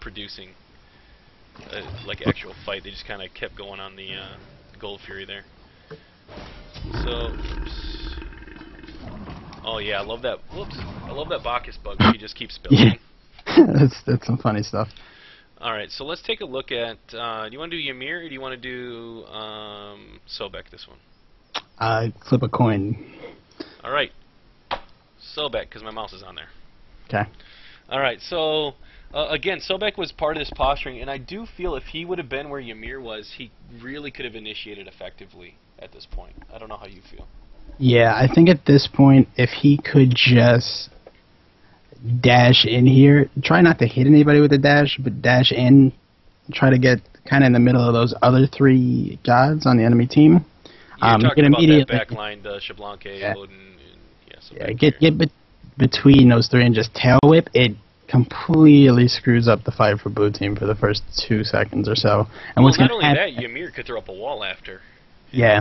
producing like actual fight. They just kind of kept going on the Gold Fury there. So, oops. Oh yeah, I love that. Whoops, I love that Bacchus bug. He just keeps building. Yeah, that's some funny stuff. All right, so let's take a look at. Do you want to do Ymir or do you want to do Sobek this one? Flip a coin. All right, Sobek, because my mouse is on there. Okay. All right, so again, Sobek was part of this posturing, and I do feel if he would have been where Ymir was, he really could have initiated effectively at this point. I don't know how you feel. Yeah, I think at this point, if he could just dash in here, try not to hit anybody with the dash, but dash in, try to get kind of in the middle of those other three gods on the enemy team. You're talking about that back line, the Shablanke, yeah. Odin, and yeah, get between those three and just tail whip. It completely screws up the fight for blue team for the first 2 seconds or so. And well, not only that, Ymir could throw up a wall after. Yeah.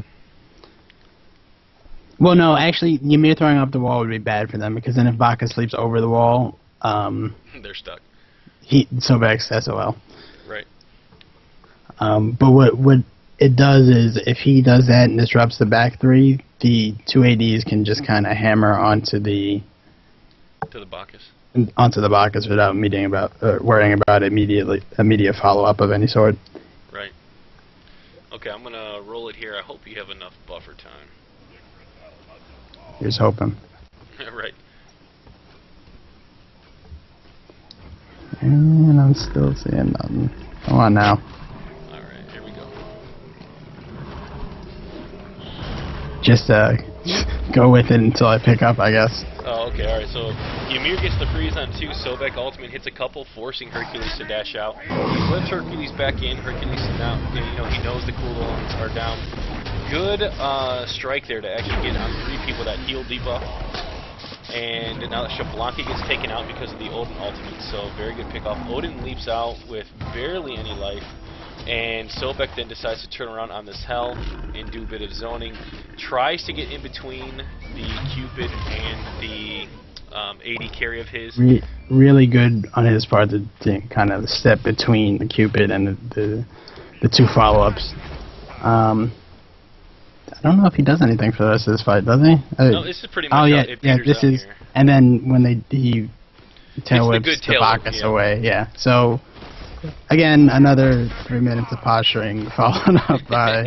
Well, no, actually, Ymir throwing up the wall would be bad for them, because then if Bacchus sleeps over the wall, they're stuck. Sobek's SOL. Right. But what it does is, if he does that and disrupts the back three, the two ADs can just kind of hammer onto the Bacchus without worrying about immediate follow-up of any sort. Right. Okay, I'm gonna roll it here. I hope you have enough buffer time. Here's hoping. Right. And I'm still seeing nothing. Come on now. Alright, here we go. Just go with it until I pick up, I guess. Oh, okay, alright, so Ymir gets the freeze on 2, Sobek ultimate hits a couple, forcing Hercules to dash out. He flips Hercules back in, Hercules now, he knows the cooldowns are down. Good strike there to actually get on 3 people that heal debuff. And now that Shablanke gets taken out because of the Odin ultimate, so very good pickoff. Odin leaps out with barely any life, and Sobek then decides to turn around on this Hell and do a bit of zoning. Tries to get in between the Cupid and the AD carry of his. Really good on his part to kind of step between the Cupid and the 2 follow-ups. I don't know if he does anything for the rest of this fight, does he? No, this is pretty much this is here. And then when he tail whips the Bacchus whip, away, yeah. So again, another 3 minutes of posturing followed up by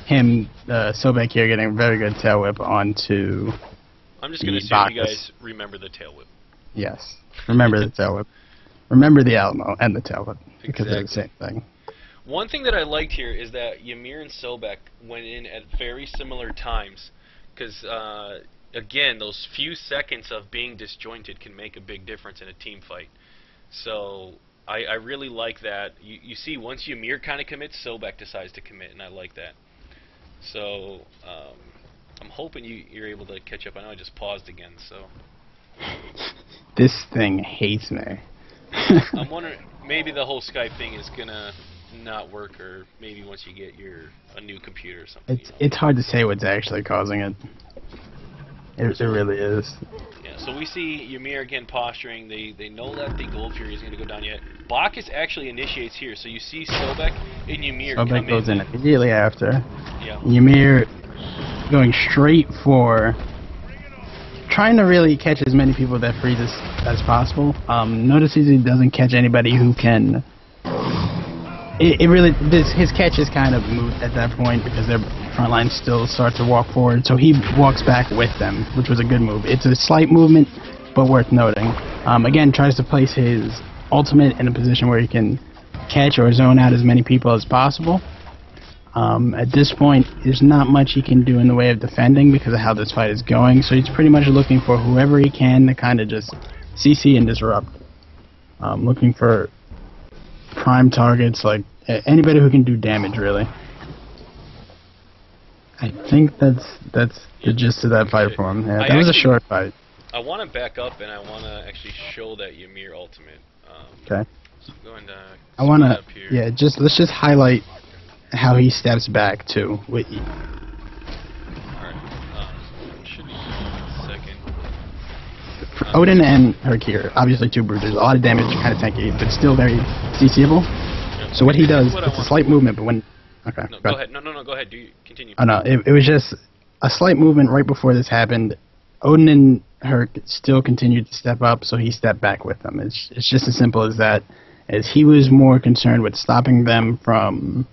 him, Sobek here getting a very good tail whip onto I'm just going to assume you guys remember the tail whip. Yes. Remember the tail whip. Remember the Alamo and the tail whip, because they're the same thing. One thing that I liked here is that Ymir and Sobek went in at very similar times, because, again, those few seconds of being disjointed can make a big difference in a team fight. So I really like that. You see, once Ymir kind of commits, Sobek decides to commit, and I like that. So I'm hoping you're able to catch up. I know I just paused again, so... This thing hates me. I'm wondering, maybe the whole Skype thing is going to not work, or maybe once you get a new computer or something. It's hard to say what's actually causing it. It really is. Yeah, so we see Ymir again posturing. They know that the Gold Fury isn't going to go down yet. Bacchus actually initiates here, so you see Sobek and Ymir come in. Sobek goes in immediately after. Yeah. Ymir going straight for trying to really catch as many people with that freeze as possible. Notices he doesn't catch anybody who can... his catch is kind of moot at that point, because their front line still start to walk forward, so he walks back with them, which was a good move. It's a slight movement, but worth noting. Again, tries to place his ultimate in a position where he can catch or zone out as many people as possible. At this point, there's not much he can do in the way of defending because of how this fight is going, so he's pretty much looking for whoever he can to kind of just CC and disrupt. Looking for prime targets, like anybody who can do damage, really. I think that's the gist of that fight for him. Yeah, that was a short fight. I want to back up, and I want to actually show that Ymir ultimate. Okay. So I'm going to I want up to, here. yeah, let's just highlight how he steps back, too. Alright, should be a second. Odin and Herky are obviously two bruters. A lot of damage, kind of tanky, but still very CCable. So what he does, it's a slight movement, but when... Okay, no, go ahead. No, go ahead. Do you continue? Oh, no, it was just a slight movement right before this happened. Odin and Herc still continued to step up, so he stepped back with them. It's just as simple as that, as he was more concerned with stopping them from,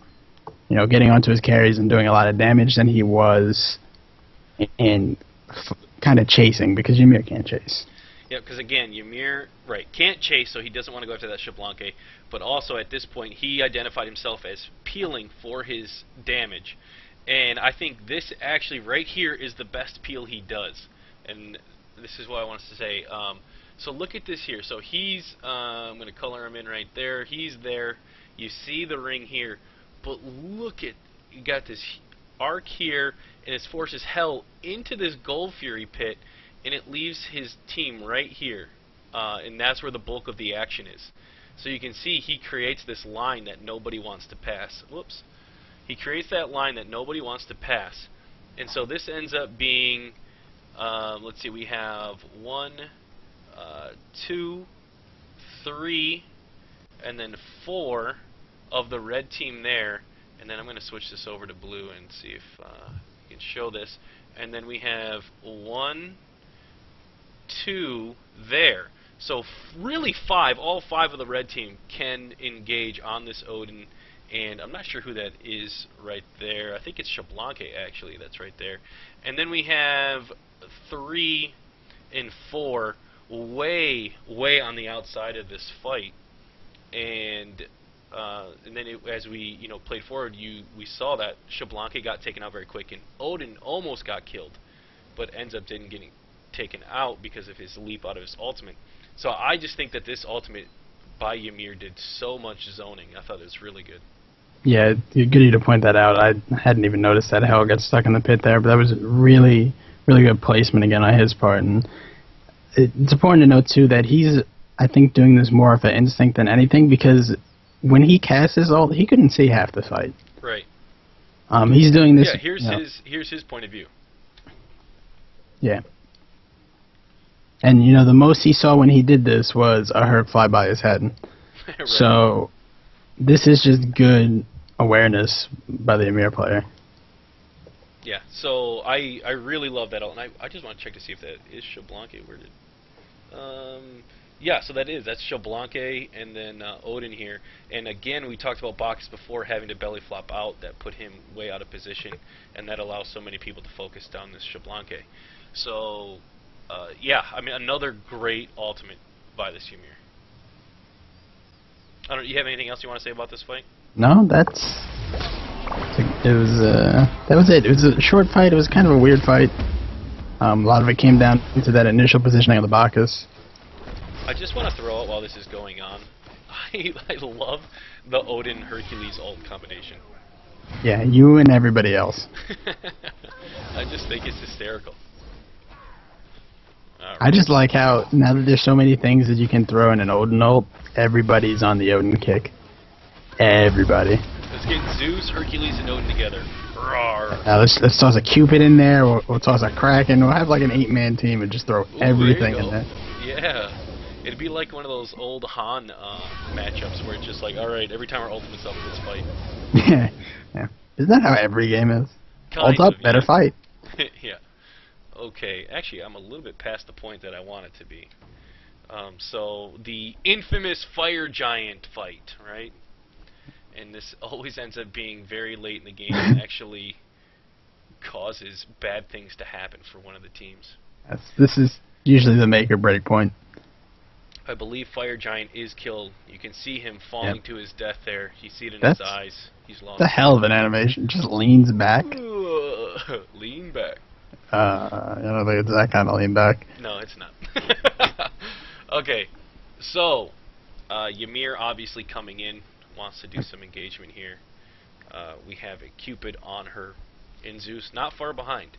getting onto his carries and doing a lot of damage than he was in kind of chasing, because Ymir can't chase. Yeah, because again, Ymir, can't chase, so he doesn't want to go after that Xbalanque, but also at this point, he identified himself as peeling for his damage. And I think this actually, right here, is the best peel he does. And this is what I want us to say. So look at this here. So he's, I'm going to color him in right there. He's there. You see the ring here. But look at, you got this arc here, and his force is held into this Gold Fury pit, and it leaves his team right here. And that's where the bulk of the action is. So you can see he creates this line that nobody wants to pass. Whoops. He creates that line that nobody wants to pass. And so this ends up being, let's see, we have 1, 2, 3, and then 4 of the red team there. And then I'm going to switch this over to blue and see if I can show this. And then we have 1, 2 there. So really 5, all 5 of the red team can engage on this Odin. And I'm not sure who that is right there. I think it's Xbalanque, actually, that's right there. And then we have 3 and 4 way on the outside of this fight. And then as we played forward, we saw that Xbalanque got taken out very quick, and Odin almost got killed, but ends up getting taken out because of his leap out of his ultimate. So I just think that this ultimate by Ymir did so much zoning. I thought it was really good. Yeah, good of you to point that out. I hadn't even noticed that Hell got stuck in the pit there, but that was really, really good placement again on his part. And it's important to note too that he's, I think, doing this more of an instinct than anything, because when he casts his ult, he couldn't see half the fight. Right. He's doing this. Yeah, here's his point of view. Yeah. And the most he saw when he did this was a Herc fly by his head. Right. So this is just good awareness by the Ymir player. Yeah, so I really love that ult, and I just want to check to see if that is Xbalanque. Where did yeah, so that's Xbalanque, and then Odin here. And again, we talked about Bacchus before having to belly flop out. That put him way out of position, and that allows so many people to focus down this Xbalanque. So yeah, I mean, another great ultimate by this Ymir. I don't. You have anything else you want to say about this fight? No, that was it. It was a short fight. It was kind of a weird fight. A lot of it came down to that initial positioning of the Bacchus. I just want to throw out while this is going on, I love the Odin-Hercules ult combination. Yeah, you and everybody else. I just think it's hysterical. Right. I just like how, now that there's so many things that you can throw in an Odin ult, everybody's on the Odin kick. Everybody. Let's get Zeus, Hercules, and Odin together. Let's toss a Cupid in there, we'll toss a Kraken, we'll have like an 8-man team and just throw everything in there. Yeah. It'd be like one of those old Han matchups where it's just like, alright, every time our ultimate's up, let's fight. Yeah. Isn't that how every game is? Kind Ult up, of, better fight. Yeah. Okay, actually, I'm a little bit past the point that I want it to be. So, the infamous Fire Giant fight, right? And this always ends up being very late in the game and actually causes bad things to happen for one of the teams. This is usually the make or break point. I believe Fire Giant is killed. You can see him falling to his death there. You see it in his eyes. He's lost. The hell of an animation. Just leans back. Lean back. I don't think it's that kind of lean back. No, it's not. Okay, so Ymir obviously coming in, wants to do some engagement here. We have a Cupid on her in Zeus, not far behind.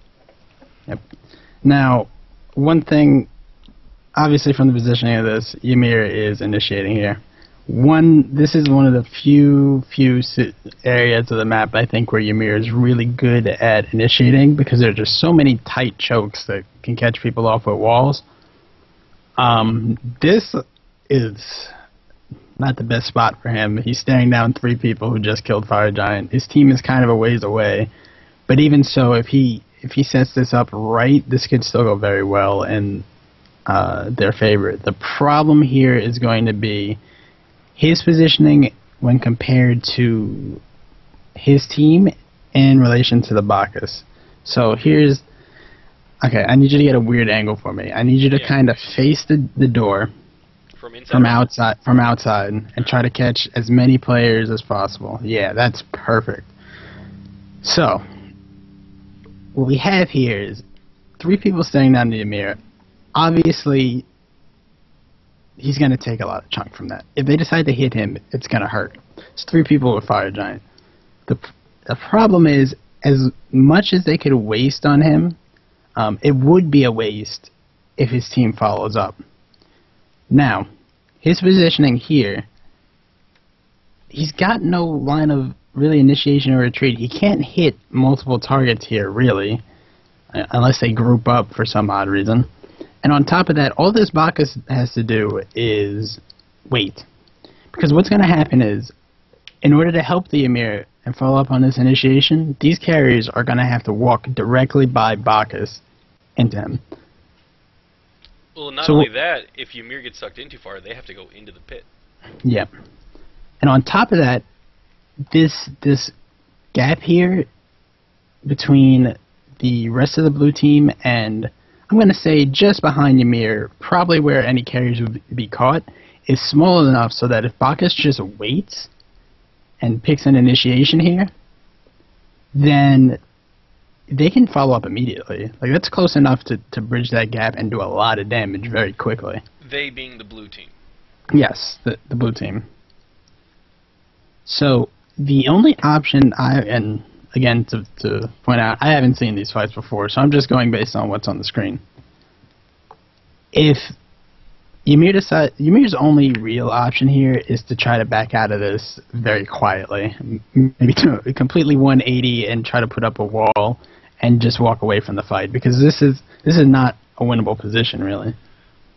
Yep. Now, one thing, obviously from the positioning of this, Ymir is initiating here. This is one of the few areas of the map, I think, where Ymir is really good at initiating, because there are just so many tight chokes that can catch people off with walls. This is not the best spot for him. He's staring down 3 people who just killed Fire Giant. His team is kind of a ways away, but even so, if he sets this up right, this could still go very well in their favor. The problem here is going to be his positioning when compared to his team in relation to the Bacchus. So here's... Okay, I need you to get a weird angle for me. I need you to kind of face the door from outside and try to catch as many players as possible. Yeah, that's perfect. So, what we have here is 3 people staring down the Ymir. Obviously, he's going to take a lot of chunk from that. If they decide to hit him, it's going to hurt. It's 3 people with Fire Giant. The problem is, as much as they could waste on him, it would be a waste if his team follows up. Now, his positioning here, he's got no line of really initiation or retreat. He can't hit multiple targets here, really, unless they group up for some odd reason. And on top of that, all this Bacchus has to do is wait. Because what's going to happen is, in order to help the Ymir and follow up on this initiation, these carriers are going to have to walk directly by Bacchus into him. Well, not only that, if Ymir gets sucked in too far, they have to go into the pit. Yeah. And on top of that, this gap here between the rest of the blue team and, I'm going to say just behind Ymir, probably where any carriers would be caught, is small enough so that if Bacchus just waits and picks an initiation here, then they can follow up immediately. Like, that's close enough to bridge that gap and do a lot of damage very quickly. They being the blue team. Yes, the blue team. So, the only option and again, to point out, I haven't seen these fights before, so I'm just going based on what's on the screen. If Ymir's only real option here is to try to back out of this very quietly. Maybe to completely 180 and try to put up a wall and just walk away from the fight, because this is not a winnable position, really.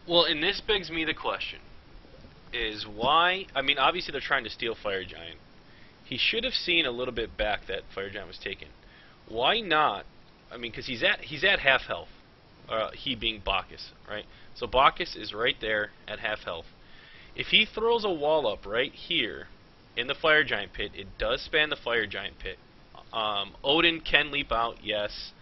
Well, and this begs me the question, is why... I mean, obviously they're trying to steal Fire Giant. He should have seen a little bit back that Fire Giant was taken. Why not? I mean, because he's at half health. He being Bacchus, right? So Bacchus is right there at half health. If he throws a wall up right here in the Fire Giant pit, it does span the Fire Giant pit. Odin can leap out, yes.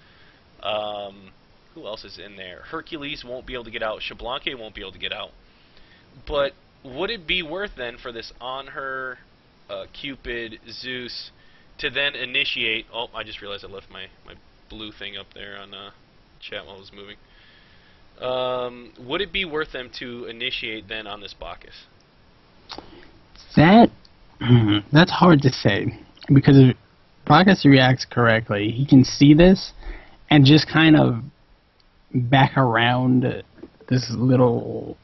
Who else is in there? Hercules won't be able to get out. Shablanke won't be able to get out. But would it be worth then for this Anhur, Cupid, Zeus to then initiate... Oh, I just realized I left my blue thing up there on chat while I was moving. Would it be worth them to initiate then on this Bacchus? That's hard to say, because if Bacchus reacts correctly, he can see this and just kind of back around this little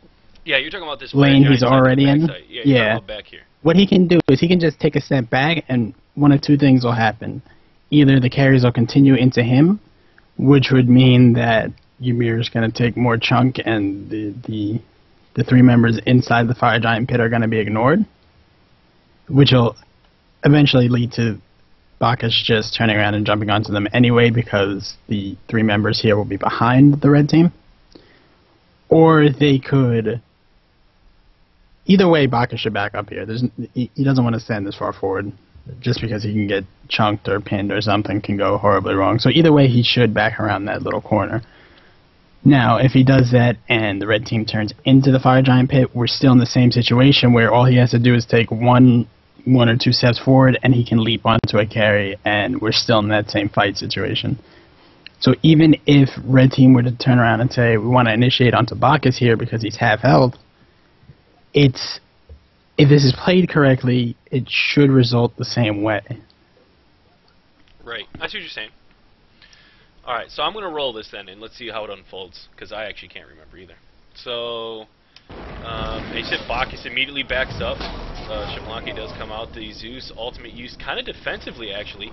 you're talking about this lane he's already in. Yeah. Back here. What he can do is he can just take a step back, and one of 2 things will happen. Either the carries will continue into him, which would mean that Ymir is going to take more chunk, and the 3 members inside the Fire Giant pit are going to be ignored, which will eventually lead to Bacchus just turning around and jumping onto them anyway, because the 3 members here will be behind the red team. Or they could... Either way, Bacchus should back up here. He doesn't want to stand this far forward. Just because he can get chunked or pinned or something can go horribly wrong. So either way, he should back around that little corner. Now, if he does that and the red team turns into the Fire Giant pit, we're still in the same situation where all he has to do is take one or 2 steps forward and he can leap onto a carry, and we're still in that same fight situation. So even if red team were to turn around and say, we want to initiate onto Bacchus here because he's half health, if this is played correctly, it should result the same way. Right. I see what you're saying. Alright, so I'm going to roll this then, and let's see how it unfolds, because I actually can't remember either. So, they said Bacchus immediately backs up. Xbalanque does come out. The Zeus ultimate used kind of defensively, actually.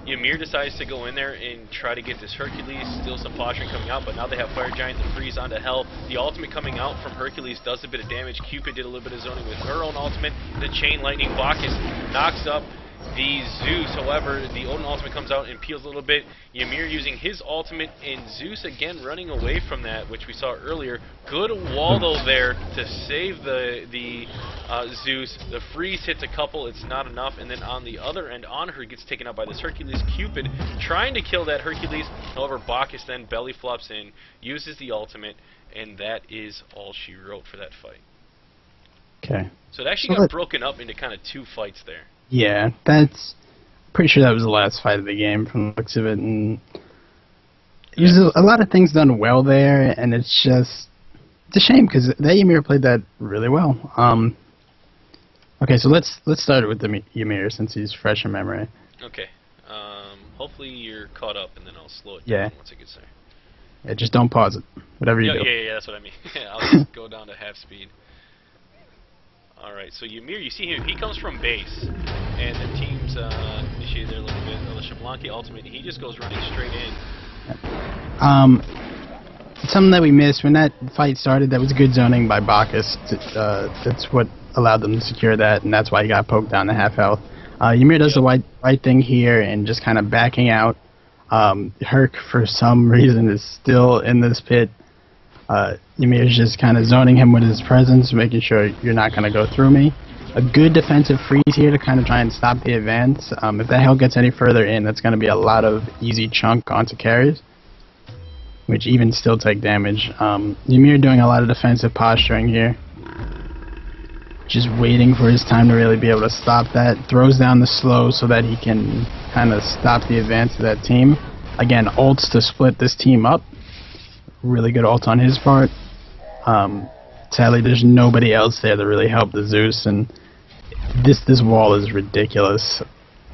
Ymir decides to go in there and try to get this Hercules. Still some posturing coming out, but now they have Fire Giant to freeze onto Hell. The ultimate coming out from Hercules does a bit of damage. Cupid did a little bit of zoning with her own ultimate. The Chain Lightning Bacchus knocks up the Zeus. However, the Odin ultimate comes out and peels a little bit. Ymir using his ultimate, and Zeus again running away from that, which we saw earlier. Good wall though there to save the Zeus. The freeze hits a couple, it's not enough, and then on the other end, Anhur gets taken out by this Hercules. Cupid trying to kill that Hercules. However, Bacchus then belly flops in, uses the ultimate, and that is all she wrote for that fight. Okay. So it actually got broken up into kind of 2 fights there. Yeah, that's pretty sure that was the last fight of the game from the looks of it, and there's a lot of things done well there, and it's a shame because that Ymir played that really well. Okay, so let's start with the Ymir since he's fresh in memory. Okay, hopefully you're caught up, and then I'll slow it down once I get there. Yeah, just don't pause it, whatever you do. Yeah, that's what I mean. I'll just go down to half speed. Alright, so Ymir, you see him, he comes from base, and the team's initiated there a little bit. The Xbalanque ultimate, he just goes running straight in. Something that we missed when that fight started, that was good zoning by Bacchus. That's what allowed them to secure that, and that's why he got poked down to half health. Ymir does the right thing here and just kind of backing out. Herc, for some reason, is still in this pit. Ymir's just kind of zoning him with his presence, making sure you're not going to go through me. A good defensive freeze here to kind of try and stop the advance. If that Hell gets any further in, that's going to be a lot of easy chunk onto carries, which even still take damage. Ymir doing a lot of defensive posturing here. Just waiting for his time to really be able to stop that. Throws down the slow so that he can kind of stop the advance of that team. Again, ults to split this team up. Really good ult on his part. Sadly, there's nobody else there to really help the Zeus, and this wall is ridiculous.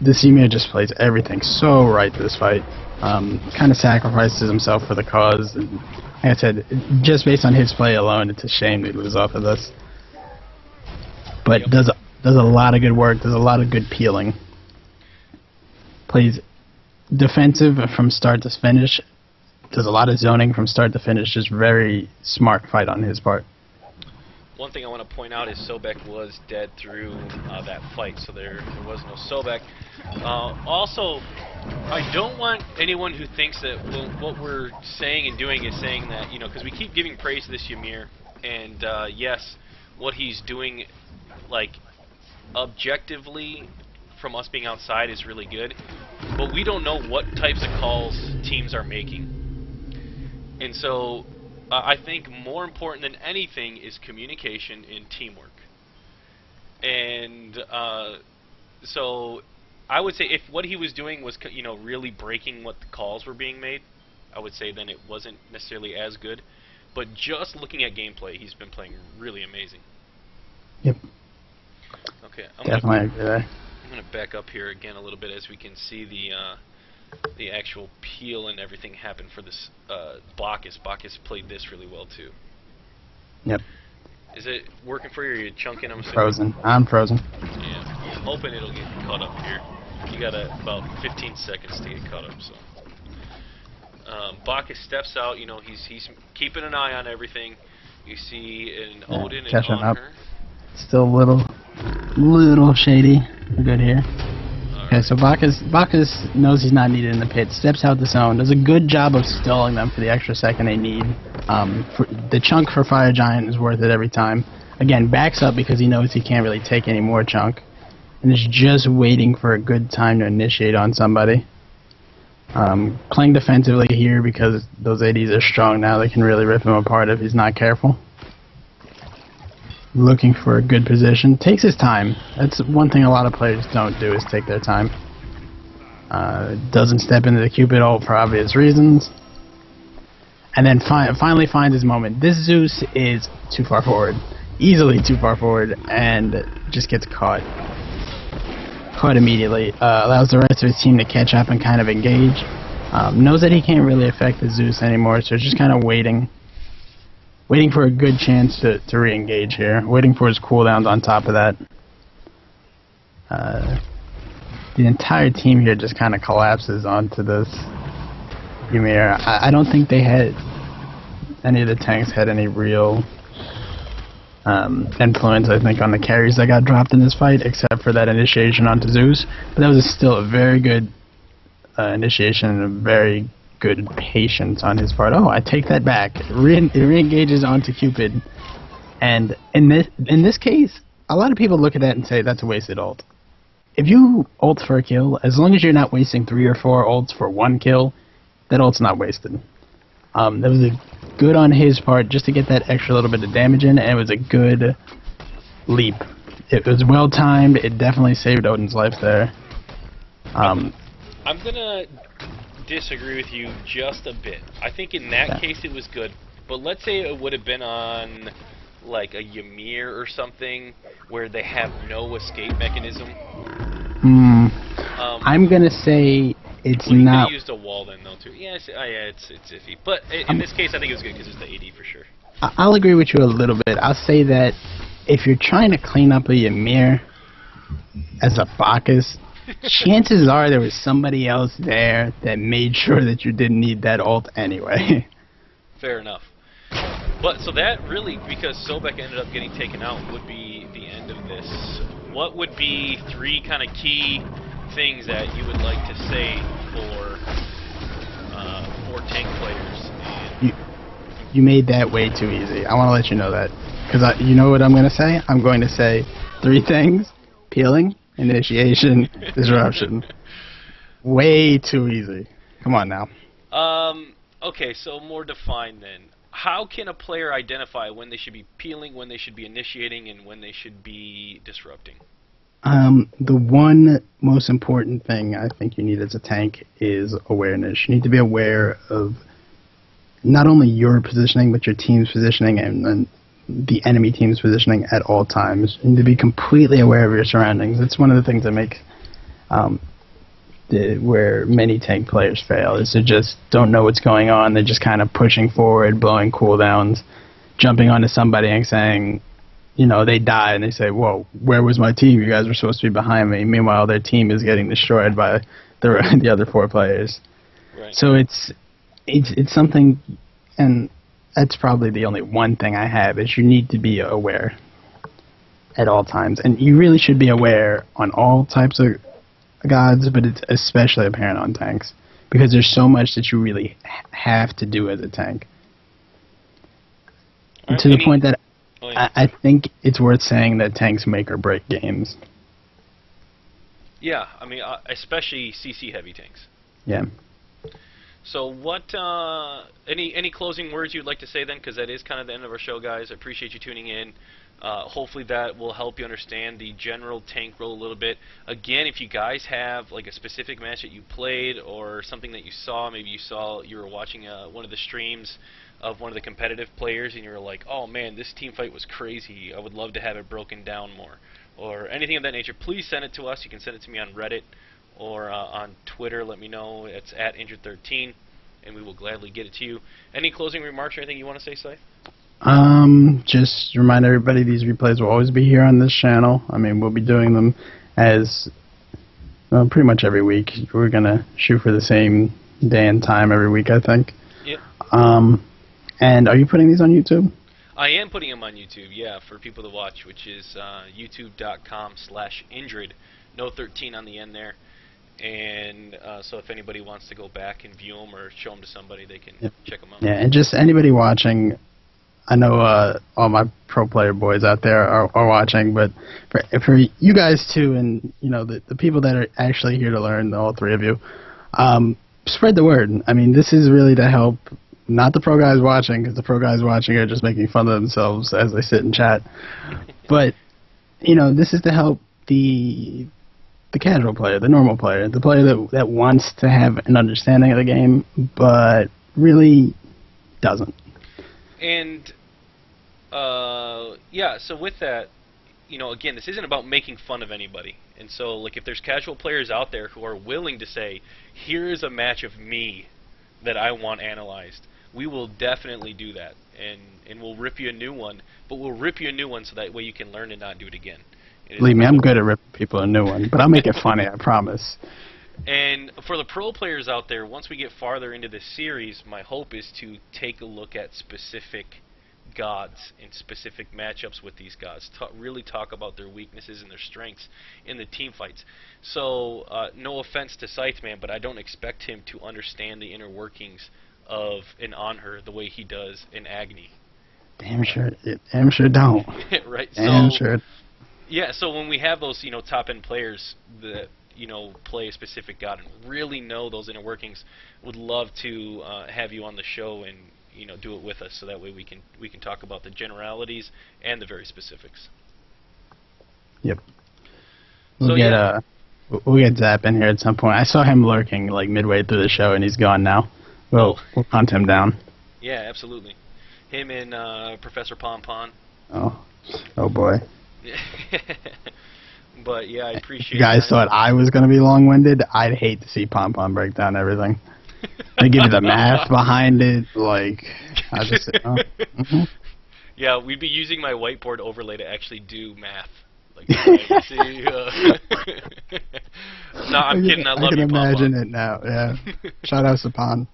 This Ymir just plays everything so right this fight. Kind of sacrifices himself for the cause. And like I said, just based on his play alone, it's a shame to lose off of this. But does a lot of good work. Does a lot of good peeling. Plays defensive from start to finish. Does a lot of zoning from start to finish. Just very smart fight on his part. One thing I want to point out is Sobek was dead through that fight, so there was no Sobek. Also, I don't want anyone who thinks that what we're saying and doing is saying that, you know, because we keep giving praise to this Ymir, and yes, what he's doing, like, objectively from us being outside is really good, but we don't know what types of calls teams are making. And so I think more important than anything is communication and teamwork. And so I would say if what he was doing was, you know, really breaking what the calls were being made, I would say then it wasn't necessarily as good. But just looking at gameplay, he's been playing really amazing. Yep. Okay, definitely agree there. I'm going to back up here again a little bit as we can see the actual peel and everything happen for this Bacchus. Bacchus played this really well too. Yep. Is it working for you, or are you chunking? I'm assuming? Frozen. I'm frozen. Yeah. I'm hoping it'll get caught up here. You got about 15 seconds to get caught up. So Bacchus steps out. You know, he's keeping an eye on everything. You see an Odin and catching up. Anhur. Still a little shady. We're good here. Okay, so Bacchus knows he's not needed in the pit, steps out the zone, does a good job of stalling them for the extra second they need. The chunk for Fire Giant is worth it every time. Again, backs up because he knows he can't really take any more chunk, and is just waiting for a good time to initiate on somebody. Playing defensively here because those ADs are strong now, they can really rip him apart if he's not careful. Looking for a good position. Takes his time. That's one thing a lot of players don't do, is take their time. Doesn't step into the Cupid ult for obvious reasons. And then finally finds his moment. This Zeus is too far forward. Easily too far forward, and just gets caught. Caught immediately. Allows the rest of his team to catch up and kind of engage. Knows that he can't really affect the Zeus anymore, so it's just kind of waiting. Waiting for a good chance to re-engage here. Waiting for his cooldowns on top of that. The entire team here just kind of collapses onto this Ymir. I don't think they had any of the tanks had any real influence, I think, on the carries that got dropped in this fight, except for that initiation onto Zeus. But that was still a very good initiation and a very good patience on his part. Oh, I take that back. It re-engages onto Cupid. And in this case, a lot of people look at that and say that's a wasted ult. If you ult for a kill, as long as you're not wasting 3 or 4 ults for 1 kill, that ult's not wasted. That was good on his part just to get that extra little bit of damage in, and it was a good leap. It was well timed. It definitely saved Odin's life there. I'm gonna disagree with you just a bit. I think in that case it was good, but let's say it would have been on like a Ymir or something where they have no escape mechanism. I'm gonna say it's well, not. You used a wall then though too. Yeah, it's iffy. But in this case, I think it was good because it's the AD for sure. I'll agree with you a little bit. I'll say that if you're trying to clean up a Ymir as a Bacchus, chances are there was somebody else there that made sure that you didn't need that ult anyway. Fair enough. But so that really, because Sobek ended up getting taken out, would be the end of this. What would be 3 kind of key things that you would like to say for tank players? And you made that way too easy. I want to let you know that. Because you know what I'm going to say? I'm going to say 3 things. Peeling, initiation, disruption. Way too easy. Come on now. Okay, so more defined then. How can a player identify when they should be peeling, when they should be initiating, and when they should be disrupting? The one most important thing I think you need as a tank is awareness. You need to be aware of not only your positioning, but your team's positioning and the enemy team's positioning at all times. You need to be completely aware of your surroundings. It's one of the things that makes where many tank players fail, is they just don't know what's going on. They're just kind of pushing forward, blowing cooldowns, jumping onto somebody and saying, you know, they die and they say, whoa, where was my team? You guys were supposed to be behind me. Meanwhile, their team is getting destroyed by the other 4 players. Right. So it's something, and that's probably the only one thing I have, is you need to be aware at all times. And you really should be aware on all types of gods, but it's especially apparent on tanks, because there's so much that you really have to do as a tank. And to the point that I think it's worth saying that tanks make or break games. Yeah, I mean, especially CC heavy tanks. Yeah. So what, any closing words you'd like to say then? Because that is kind of the end of our show, guys. I appreciate you tuning in. Hopefully that will help you understand the general tank role a little bit. Again, if you guys have like a specific match that you played or something that you saw, maybe you were watching one of the streams of one of the competitive players and you were like, oh man, this team fight was crazy, I would love to have it broken down more, or anything of that nature, please send it to us. You can send it to me on Reddit or on Twitter. Let me know. It's at Injured13, and we will gladly get it to you. Any closing remarks or anything you want to say, Scythe? Just remind everybody these replays will always be here on this channel. I mean, we'll be doing them as pretty much every week. We're gonna shoot for the same day and time every week, I think. Yep. And are you putting these on YouTube? I am putting them on YouTube, yeah, for people to watch, which is youtube.com/injured, no 13 on the end there. And so if anybody wants to go back and view them or show them to somebody, they can check them out. Yeah, and just anybody watching, I know all my pro player boys out there are watching, but for you guys too, and you know the people that are actually here to learn, all 3 of you, spread the word. I mean, this is really to help, not the pro guys watching, because the pro guys watching are just making fun of themselves as they sit and chat, but you know, this is to help the casual player, the normal player, the player that wants to have an understanding of the game, but really doesn't. And yeah, so with that, you know, again, this isn't about making fun of anybody. And so, like, if there's casual players out there who are willing to say, here is a match of me that I want analyzed, we will definitely do that. And we'll rip you a new one, but we'll rip you a new one so that way you can learn and not do it again. Believe me, I'm good at ripping people a new one, but I'll make it funny, I promise. And for the pro players out there, once we get farther into this series, my hope is to take a look at specific gods and specific matchups with these gods. Really talk about their weaknesses and their strengths in the team fights. So, no offense to Scytheman, but I don't expect him to understand the inner workings of an Anhur the way he does in Agni. Damn sure don't. Right. Damn so, sure. Yeah. So when we have those, top end players that play a specific god and really know those inner workings, would love to have you on the show and do it with us, so that way we can talk about the generalities and the very specifics. Yep. We'll get Zap in here at some point. I saw him lurking like midway through the show, and he's gone now. We'll hunt him down. Yeah, absolutely. Him and Professor Pompon. Oh boy. But yeah, I appreciate. If you guys thought I was gonna be long-winded, I'd hate to see Pompon break down everything. They give you the math behind it, like I just say, Yeah, we'd be using my whiteboard overlay to actually do math. Like, see, no, I'm kidding. I love you, I can imagine Pompon. it now. Yeah. Shout out to Pon.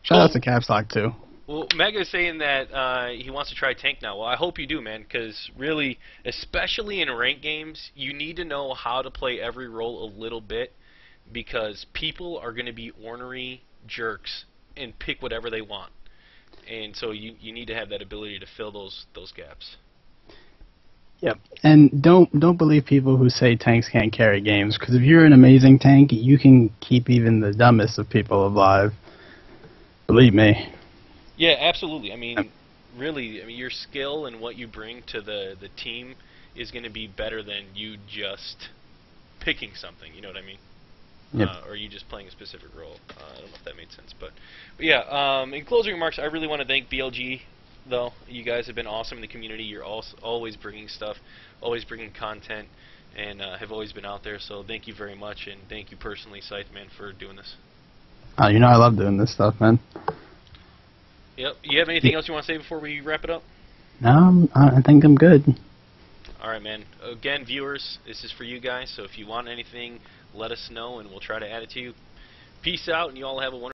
Shout out to Caps Lock too. Well, Mega is saying that he wants to try tank now. Well, I hope you do, man, because really, especially in ranked games, you need to know how to play every role a little bit, because people are going to be ornery jerks and pick whatever they want. And so you need to have that ability to fill those gaps. Yep. And don't believe people who say tanks can't carry games, because if you're an amazing tank, you can keep even the dumbest of people alive. Believe me. Yeah, absolutely. I mean, really, your skill and what you bring to the team is going to be better than you just picking something, you know what I mean? Yep. Or you just playing a specific role. I don't know if that made sense. But yeah, in closing remarks, I really want to thank BLG, though. You guys have been awesome in the community. You're always bringing stuff, always bringing content, and have always been out there. So thank you very much, and thank you personally, Scytheman, for doing this. I love doing this stuff, man. Yep. You have anything else you want to say before we wrap it up? No, I think I'm good. All right, man. Again, viewers, this is for you guys. So if you want anything, let us know, and we'll try to add it to you. Peace out, and you all have a wonderful